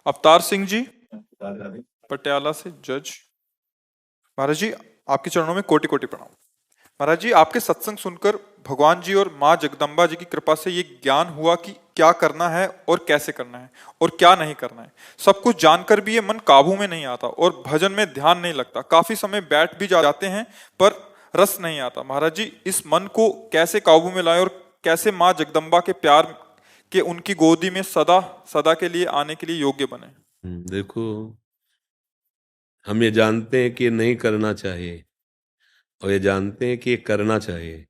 अवतार सिंह जी पटियाला से जज। महाराज जी, आपके चरणों में कोटि कोटि प्रणाम। महाराज जी, आपके सत्संग सुनकर भगवान जी और माँ जगदम्बा जी की कृपा से ये ज्ञान हुआ कि क्या करना है और कैसे करना है और क्या नहीं करना है। सब कुछ जानकर भी ये मन काबू में नहीं आता और भजन में ध्यान नहीं लगता। काफी समय बैठ भी जाते हैं पर रस नहीं आता। महाराज जी, इस मन को कैसे काबू में लाए और कैसे माँ जगदम्बा के प्यार के उनकी गोदी में सदा सदा के लिए आने के लिए योग्य बने। देखो, हम ये जानते हैं कि ये नहीं करना चाहिए और ये जानते हैं कि ये करना चाहिए,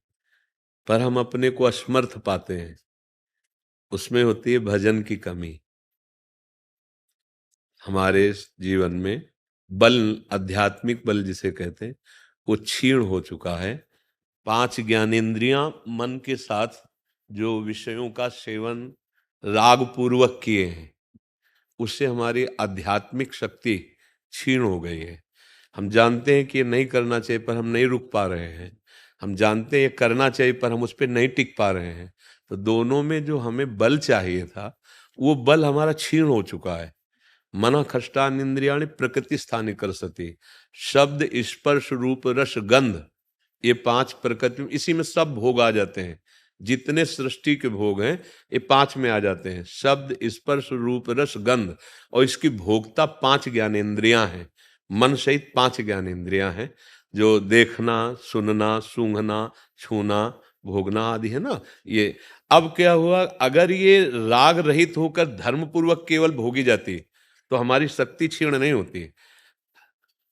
पर हम अपने को असमर्थ पाते हैं। उसमें होती है भजन की कमी। हमारे जीवन में बल, आध्यात्मिक बल जिसे कहते हैं, वो क्षीण हो चुका है। 5 ज्ञानेंद्रियां मन के साथ जो विषयों का सेवन राग पूर्वक किए हैं, उससे हमारी आध्यात्मिक शक्ति क्षीण हो गई है। हम जानते हैं कि ये नहीं करना चाहिए पर हम नहीं रुक पा रहे हैं। हम जानते हैं ये करना चाहिए पर हम उस पर नहीं टिक पा रहे हैं। तो दोनों में जो हमें बल चाहिए था, वो बल हमारा क्षीण हो चुका है। मन खष्टान इंद्रियाणि प्रकृति स्थानि कर सती। शब्द, स्पर्श, रूप, रस, गंध, ये 5 प्रकृति में, इसी में सब भोग आ जाते हैं। जितने सृष्टि के भोग हैं ये 5 में आ जाते हैं। शब्द, स्पर्श, रूप, रस, गंध, और इसकी भोक्ता 5 ज्ञानेंद्रियां हैं। मन सहित 5 ज्ञानेंद्रियां हैं जो देखना, सुनना, सूंघना, छूना, भोगना आदि है ना। ये अब क्या हुआ, अगर ये राग रहित होकर धर्म पूर्वक केवल भोगी जाती तो हमारी शक्ति क्षीण नहीं होती।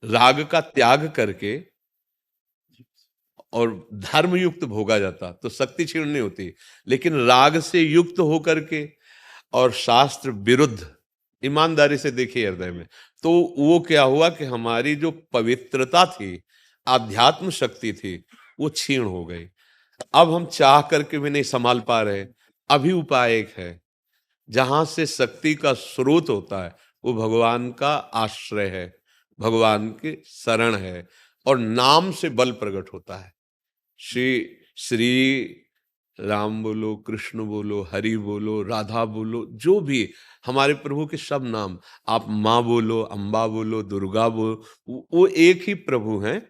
राग का त्याग करके और धर्म युक्त भोगा जाता तो शक्ति क्षीण नहीं होती। लेकिन राग से युक्त होकर के और शास्त्र विरुद्ध, ईमानदारी से देखिए हृदय में, तो वो क्या हुआ कि हमारी जो पवित्रता थी, आध्यात्म शक्ति थी, वो क्षीण हो गई। अब हम चाह करके भी नहीं संभाल पा रहे। अभी उपाय एक है, जहां से शक्ति का स्रोत होता है वो भगवान का आश्रय है, भगवान की शरण है, और नाम से बल प्रकट होता है। श्री श्री राम बोलो, कृष्ण बोलो, हरि बोलो, राधा बोलो, जो भी हमारे प्रभु के सब नाम, आप माँ बोलो, अम्बा बोलो, दुर्गा बोलो, वो एक ही प्रभु हैं।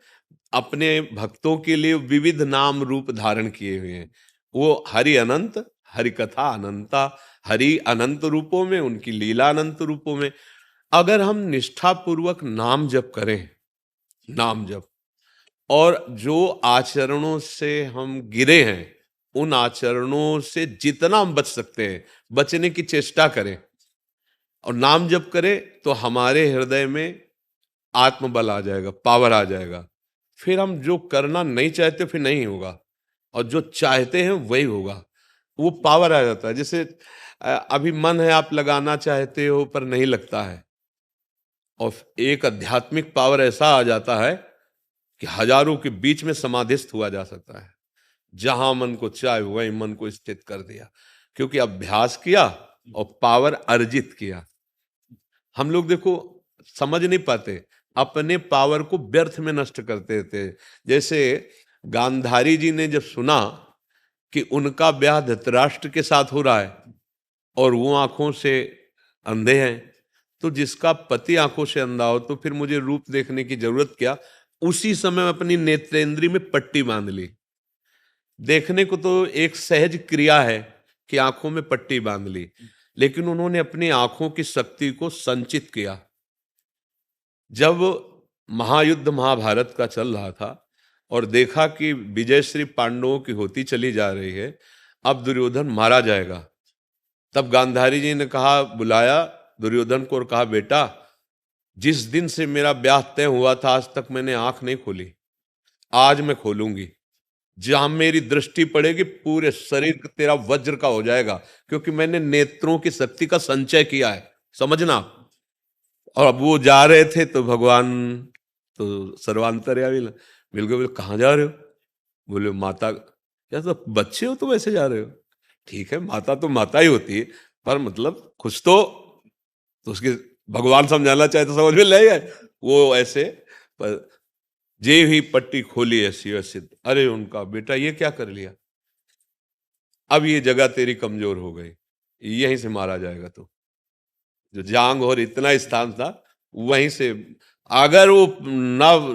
अपने भक्तों के लिए विविध नाम रूप धारण किए हुए हैं। वो हरि अनंत, हरि कथा अनंता, हरि अनंत रूपों में, उनकी लीला अनंत रूपों में। अगर हम निष्ठा पूर्वक नाम जप करें, नाम जप, और जो आचरणों से हम गिरे हैं, उन आचरणों से जितना हम बच सकते हैं बचने की चेष्टा करें और नाम जप करें, तो हमारे हृदय में आत्मबल आ जाएगा, पावर आ जाएगा। फिर हम जो करना नहीं चाहते फिर नहीं होगा, और जो चाहते हैं वही होगा। वो पावर आ जाता है। जैसे अभी मन है, आप लगाना चाहते हो पर नहीं लगता है, और एक आध्यात्मिक पावर ऐसा आ जाता है कि हजारों के बीच में समाधिस्थ हुआ जा सकता है। जहां मन को चाहे वही मन को स्थित कर दिया, क्योंकि अभ्यास किया और पावर अर्जित किया। हम लोग देखो समझ नहीं पाते, अपने पावर को व्यर्थ में नष्ट करते थे। जैसे गांधारी जी ने जब सुना कि उनका ब्याह धृतराष्ट्र के साथ हो रहा है और वो आंखों से अंधे हैं, तो जिसका पति आंखों से अंधा हो तो फिर मुझे रूप देखने की जरूरत क्या। उसी समय अपनी नेत्रेंद्री में पट्टी बांध ली। देखने को तो एक सहज क्रिया है कि आंखों में पट्टी बांध ली, लेकिन उन्होंने अपनी आंखों की शक्ति को संचित किया। जब महायुद्ध महाभारत का चल रहा था और देखा कि विजय श्री पांडवों की होती चली जा रही है, अब दुर्योधन मारा जाएगा, तब गांधारी जी ने कहा, बुलाया दुर्योधन को और कहा, बेटा जिस दिन से मेरा ब्याह तय हुआ था आज तक मैंने आंख नहीं खोली, आज मैं खोलूंगी। जहां मेरी दृष्टि पड़ेगी पूरे शरीर तेरा वज्र का हो जाएगा, क्योंकि मैंने नेत्रों की शक्ति का संचय किया है, समझना। और अब वो जा रहे थे तो भगवान तो सर्वांतर्यामी मिल गए। बोले कहाँ जा रहे हो? बोले माता। क्या तो बच्चे हो तो वैसे जा रहे हो? ठीक है, माता तो माता ही होती है, पर मतलब कुछ तो उसके भगवान समझाना चाहे तो समझ में ले आए वो ऐसे। पर जे ही पट्टी खोली ऐसी वैसे, अरे उनका बेटा ये क्या कर लिया, अब ये जगह तेरी कमजोर हो गई, यहीं से मारा जाएगा। तो जो जांग और इतना स्थान था वहीं से, अगर वो नव,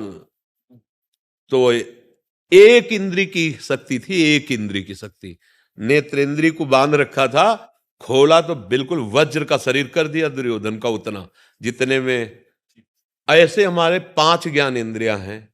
तो एक इंद्री की शक्ति थी, एक इंद्री की शक्ति, नेत्रेंद्री को बांध रखा था, खोला तो बिल्कुल वज्र का शरीर कर दिया दुर्योधन का, उतना जितने में। ऐसे हमारे 5 ज्ञान इंद्रियां हैं।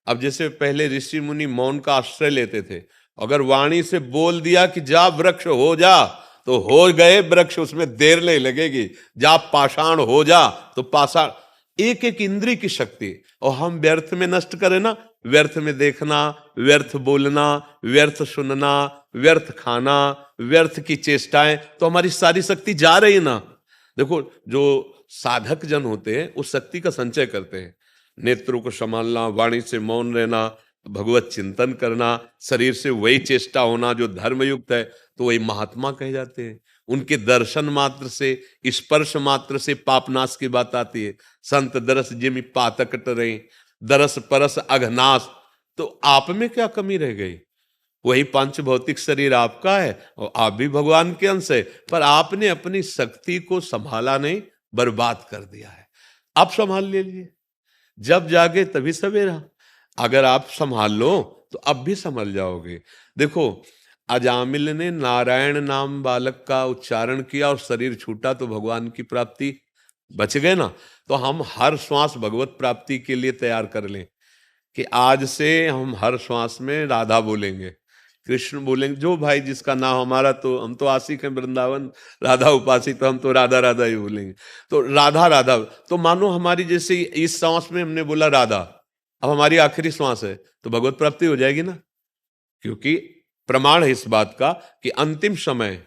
अब जैसे पहले ऋषि मुनि मौन का आश्रय लेते थे, अगर वाणी से बोल दिया कि जा वृक्ष हो जा, तो हो गए वृक्ष, उसमें देर नहीं लगेगी। जा पाषाण हो जा, तो पाषाण। एक एक इंद्री की शक्ति, और हम व्यर्थ में नष्ट करें ना, व्यर्थ में देखना, व्यर्थ बोलना, व्यर्थ सुनना, व्यर्थ खाना, व्यर्थ की चेष्टाएं, तो हमारी सारी शक्ति जा रही ना। देखो, जो साधक जन होते हैं उस शक्ति का संचय करते हैं, नेत्रों को संभालना, वाणी से मौन रहना, भगवत चिंतन करना, शरीर से वही चेष्टा होना जो धर्मयुक्त है, तो वही महात्मा कहे जाते हैं। उनके दर्शन मात्र से, स्पर्श मात्र से पापनाश की बात आती है। संत दरस जिमि पातक टरे, दरस परस अघनाश। तो आप में क्या कमी रह गई? वही पांच भौतिक शरीर आपका है और आप भी भगवान के अंश है, पर आपने अपनी शक्ति को संभाला नहीं, बर्बाद कर दिया है। आप संभाल लीजिए, जब जागे तभी सवेरा। अगर आप संभाल लो तो अब भी संभल जाओगे। देखो, अजामिल ने नारायण नाम बालक का उच्चारण किया और शरीर छूटा तो भगवान की प्राप्ति, बच गए ना। तो हम हर श्वास भगवत प्राप्ति के लिए तैयार कर लें कि आज से हम हर श्वास में राधा बोलेंगे, कृष्ण बोलेंगे। जो भाई जिसका नाम, हमारा तो, हम तो आशिक हैं वृंदावन, राधा उपासी, तो हम तो राधा राधा ही बोलेंगे। तो राधा राधा, तो मानो हमारी जैसे इस श्वास में हमने बोला राधा, अब हमारी आखिरी श्वास है, तो भगवत प्राप्ति हो जाएगी ना। क्योंकि प्रमाण है इस बात का कि अंतिम समय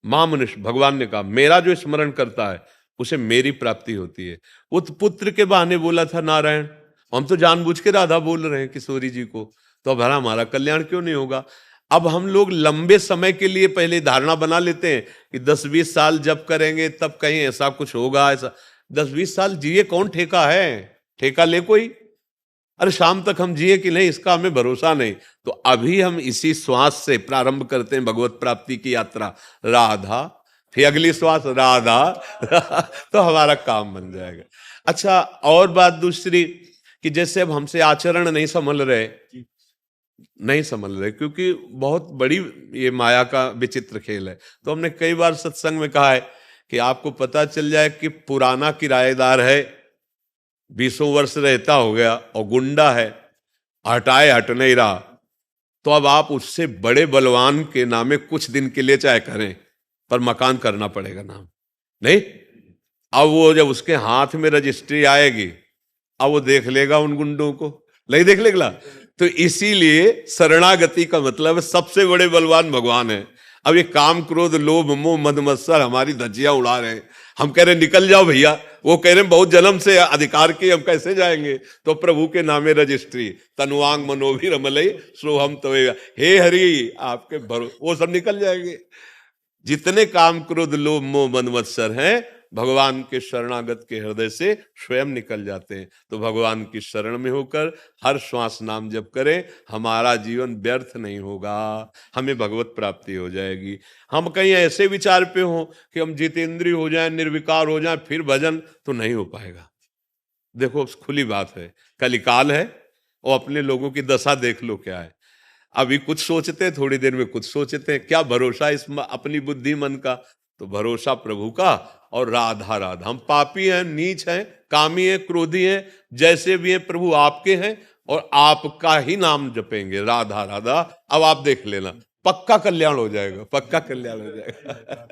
मां मनुष्य, भगवान ने कहा, मेरा जो स्मरण करता है उसे मेरी प्राप्ति होती है। वो तो पुत्र के बहाने बोला था नारायण, हम तो जानबूझ के राधा बोल रहे हैं किशोरी जी को, तो अब हमारा कल्याण क्यों नहीं होगा? अब हम लोग लंबे समय के लिए पहले धारणा बना लेते हैं कि 10-20 साल जब करेंगे तब कहीं ऐसा कुछ होगा। ऐसा 10-20 साल जिए कौन ठेका है? ठेका ले कोई? अरे शाम तक हम जिए कि नहीं, इसका हमें भरोसा नहीं। तो अभी हम इसी श्वास से प्रारंभ करते हैं भगवत प्राप्ति की यात्रा। राधा, फिर अगली श्वास राधा तो हमारा काम बन जाएगा। अच्छा, और बात दूसरी कि जैसे अब हमसे आचरण नहीं संभल रहे, क्योंकि बहुत बड़ी ये माया का विचित्र खेल है। तो हमने कई बार सत्संग में कहा है कि आपको पता चल जाए कि पुराना किराएदार है, 20 वर्ष रहता हो गया और गुंडा है, हटाए हट नहीं रहा, तो अब आप उससे बड़े बलवान के नामे कुछ दिन के लिए चाहे करें, पर मकान करना पड़ेगा नाम नहीं। अब वो जब उसके हाथ में रजिस्ट्री आएगी, अब वो देख लेगा उन गुंडों को, नहीं देख लेगा। तो इसीलिए शरणागति का मतलब सबसे बड़े बलवान भगवान है। अब ये काम क्रोध लोभ मोह मद मत्सर हमारी धज्जियां उड़ा रहे हैं, हम कह रहे हैं निकल जाओ भैया, वो कह रहे हैं बहुत जन्म से अधिकार की, हम कैसे जाएंगे? तो प्रभु के नामे रजिस्ट्री, तनुवांग मनोभी रमलई सोहम तवेगा, हे हरि आपके वो सब निकल जाएंगे। जितने काम क्रोध लोभ मोह मद मत्सर हैं, भगवान के शरणागत के हृदय से स्वयं निकल जाते हैं। तो भगवान की शरण में होकर हर श्वास नाम जप करें, हमारा जीवन व्यर्थ नहीं होगा, हमें भगवत प्राप्ति हो जाएगी। हम कहीं ऐसे विचार पे हो कि हम जितेंद्रिय हो जाएं, निर्विकार हो जाएं, फिर भजन, तो नहीं हो पाएगा। देखो खुली बात है, कलिकाल है और अपने लोगों की दशा देख लो क्या है। अभी कुछ सोचते हैं, थोड़ी देर में कुछ सोचते हैं। क्या भरोसा इस अपनी बुद्धि मन का? तो भरोसा प्रभु का और राधा राधा। हम पापी हैं, नीच हैं, कामी हैं, क्रोधी हैं, जैसे भी हैं प्रभु आपके हैं और आपका ही नाम जपेंगे, राधा राधा। अब आप देख लेना, पक्का कल्याण हो जाएगा, पक्का कल्याण हो जाएगा।